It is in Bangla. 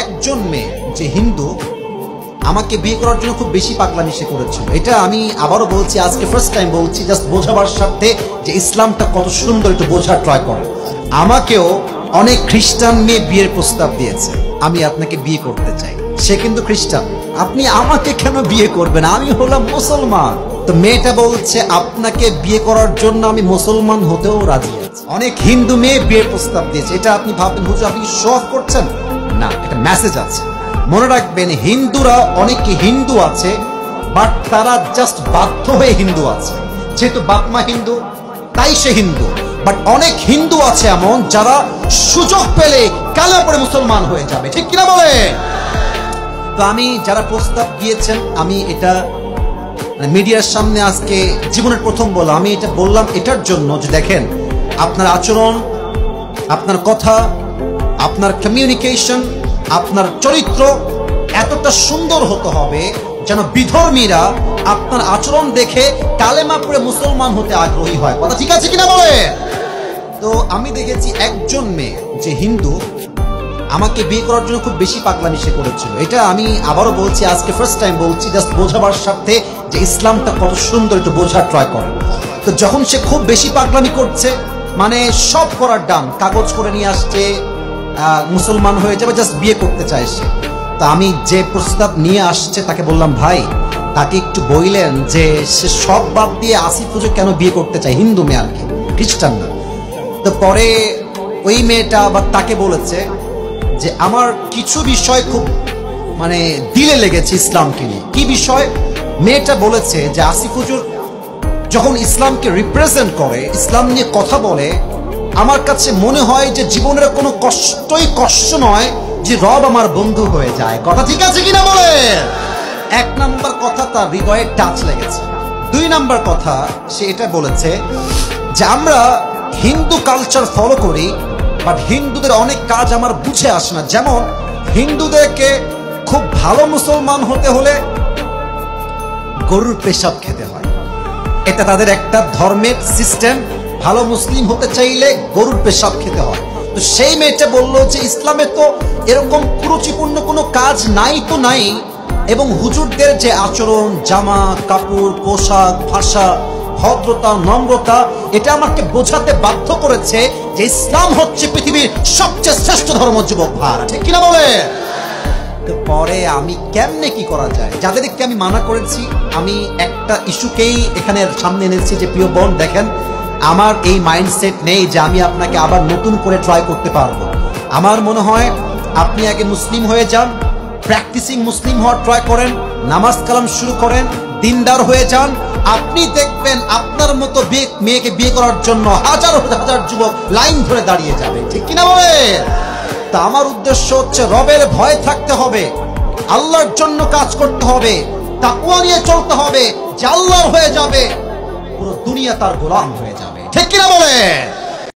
একজন মেয়ে যে হিন্দু আমাকে বিয়ে করার জন্য খুব বেশি পাগলামি সে করেছিল। এটা আমি আবারও বলছি, আজকে ফার্স্ট টাইম বলছি, জাস্ট বোঝাবার স্বার্থে যে ইসলামটা কত সুন্দর একটু বোঝার ট্রাই করে। আমাকেও অনেক খ্রিস্টান মেয়ে বিয়ের প্রস্তাব দিয়েছে, আমি আপনাকে বিয়ে করতে চাই। সে কিন্তু খ্রিস্টান, আপনি আমাকে কেন বিয়ে করবেন, আমি হলাম মুসলমান। তো মেয়েটা বলছে আপনাকে বিয়ে করার জন্য আমি মুসলমান হতেও রাজি আছি। অনেক হিন্দু মেয়ে বিয়ের প্রস্তাব দিয়েছে। এটা আপনি ভাববেন হুজুর আপনি শো অফ করছেন, না, এটা মেসেজ আছে। মনে রাখবেন হিন্দুরা অনেকে হিন্দু আছে, বাট তারা জাস্ট বাধ্য হয়ে হিন্দু আছে। যেহেতু বাপ মা হিন্দু তাই সে হিন্দু। বাট অনেক হিন্দু আছে এমন যারা সুযোগ পেলে কালে পরে মুসলমান হয়ে যাবে, ঠিক কিনা বলে? তো আমি যারা প্রস্তাব দিয়েছেন, আমি এটা মিডিয়ার সামনে আজকে জীবনের প্রথম বললাম। আমি এটা বললাম এটার জন্য যে দেখেন আপনার আচরণ, আপনার কথা, আপনার কমিউনিকেশন, আপনার চরিত্র এতটা সুন্দর হতে হবে যেন বিধর্মীরা আপনার আচরণ দেখে কালেমা পড়ে মুসলমান হতে আগ্রহী হয়। কথা ঠিক আছে কিনা বলে? তো আমি দেখেছি একজন মেয়ে যে হিন্দু আমাকে বিয়ে করার জন্য খুব বেশি পাগলামি সে করেছিল। এটা আমি আবারও বলছি, আজকে ফার্স্ট টাইম বলছি, জাস্ট বোঝাবার স্বার্থে যে ইসলামটা কত সুন্দর একটু বোঝার ট্রাই করে। তো যখন সে খুব বেশি পাগলামি করছে, মানে সব করার ডান, কাগজ করে নিয়ে আসছে, মুসলমান হয়ে যাবে, জাস্ট বিয়ে করতে চায় সে। তা আমি যে প্রস্তাব নিয়ে আসছে তাকে বললাম ভাই, তাকে একটু বললেন যে সে সব বাদ দিয়ে আসিফ হুজুর কেন বিয়ে করতে চায়, হিন্দু মেয়ে আর কি, খ্রিস্টান না। তো পরে ওই মেয়েটা আবার তাকে বলেছে যে আমার কিছু বিষয় খুব মানে দিলে লেগেছে ইসলামকে নিয়ে। কি বিষয়? মেয়েটা বলেছে যে আসিফ হুজুর যখন ইসলামকে রিপ্রেজেন্ট করে, ইসলাম নিয়ে কথা বলে, আমার কাছে মনে হয় যে জীবনের কোনো কষ্টই কষ্ট নয় যে রব আমার বন্ধু হয়ে যায়। কথা ঠিক আছে কিনা বলে? এক নাম্বার কথা তার হৃদয়ে টাচ লেগেছে। দুই নাম্বার কথা সে এটা বলেছে যে আমরা হিন্দু কালচার ফলো করি, বাট হিন্দুদের অনেক কাজ আমার বুঝে আসে না। যেমন হিন্দুদেরকে খুব ভালো মুসলমান হতে হলে গরুর পেশাব খেতে হয়, এটা তাদের একটা ধর্মের সিস্টেম। ভালো মুসলিম হতে চাইলে গরুর পেশাব খেতে হয়। তো সেই মেয়েটা বললো যে ইসলামে তো এরকম কুরুচিপূর্ণ কোনো কাজ নাই তো নাই, এবং হুজুরদের যে আচরণ, জামা কাপড়, পোশাক, ভাষা, ভদ্রতা, নম্রতা, এটা আমাকে বোঝাতে বাধ্য করেছে যে ইসলাম হচ্ছে পৃথিবীর সবচেয়ে শ্রেষ্ঠ ধর্ম। যুবক ভাই ঠিক কিনা বলে? পরে আমি কেমনে কি করা যায়, যাদেরকে আমি মানা করেছি, আমি একটা ইস্যুকেই এখানে সামনে এনেছি যে প্রিয় বোন দেখেন, আমার এই মাইন্ডসেট নেই যে আমি আপনাকে আবার নতুন করে ট্রাই করতে পারবো। আমার মনে হয় আপনি আগে মুসলিম হয়ে যান, প্র্যাকটিসিং মুসলিম হওয়ার ট্রাই করেন, নামাজ কালাম শুরু করেন, দিনদার হয়ে যান। আপনি দেখবেন আপনার মতো মেয়েকে বিয়ে করার জন্য হাজার হাজার যুবক লাইন ধরে দাঁড়িয়ে যাবে, ঠিক কিনা বলে? তা আমার উদ্দেশ্য হচ্ছে রবের ভয় থাকতে হবে, আল্লাহর জন্য কাজ করতে হবে, তাকওয়া নিয়ে চলতে হবে, যে আল্লাহর হয়ে যাবে পুরো দুনিয়া তার গোলাম হয়ে যাবে, ঠিক কিনা বলে?